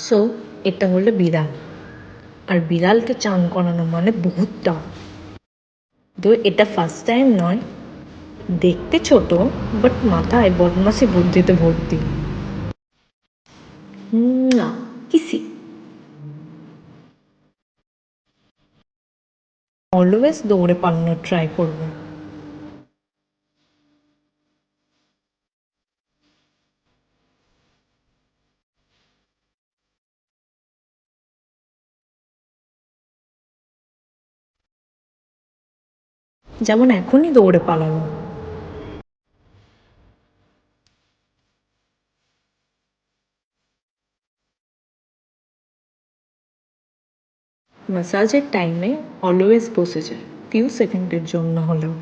So এটা হলো বিড়াল, আর বিড়ালকে চান করানো মানে বহুত টাফ। তো এটা ফার্স্ট টাইম নয়, দেখতে ছোট বাট মাথায় বদমাসি বুদ্ধিতে ভর্তি। না, কিসি। অলওয়েজ দৌড়ে পালানোর ট্রাই করবে। যেমন এখনই দৌড়ে পালানো। ম্যাসাজের টাইমে অলওয়েজ বসে যায়, ফিউ সেকেন্ডের জন্য হলেও।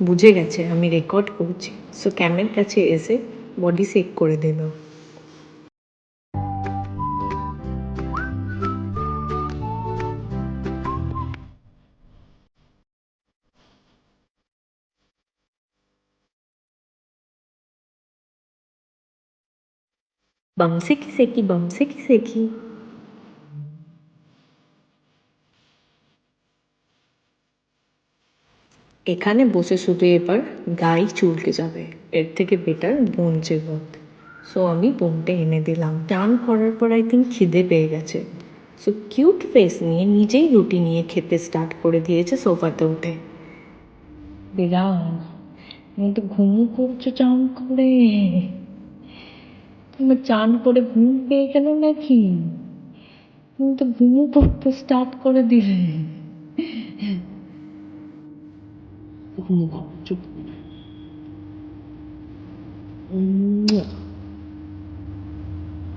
বুঝে গেছে আমি রেকর্ড করছি, সো ক্যামের কাছে এসে বডি চেক করে দিল। বামসে কি সেকি, বামসে কি সেকি। এখানে বসে শুধু এবার গাই চুলকে যাবে, এর থেকে বেটার বোন চেগত। সো আমি বোনটা এনে দিলাম। চান করার পর আই থিঙ্ক খিদে পেয়ে গেছে, সো কিউট ফেস নিয়ে নিজেই রুটি নিয়ে খেতে স্টার্ট করে দিয়েছে সোফাতে উঠে। বিরাট, তুমি তো ঘুমু করছো চান করে। তোমার চান করে ঘুম পেয়ে গেল নাকি? তুমি তো ঘুমু করতে স্টার্ট করে দিলে। ঘুমু চুপ।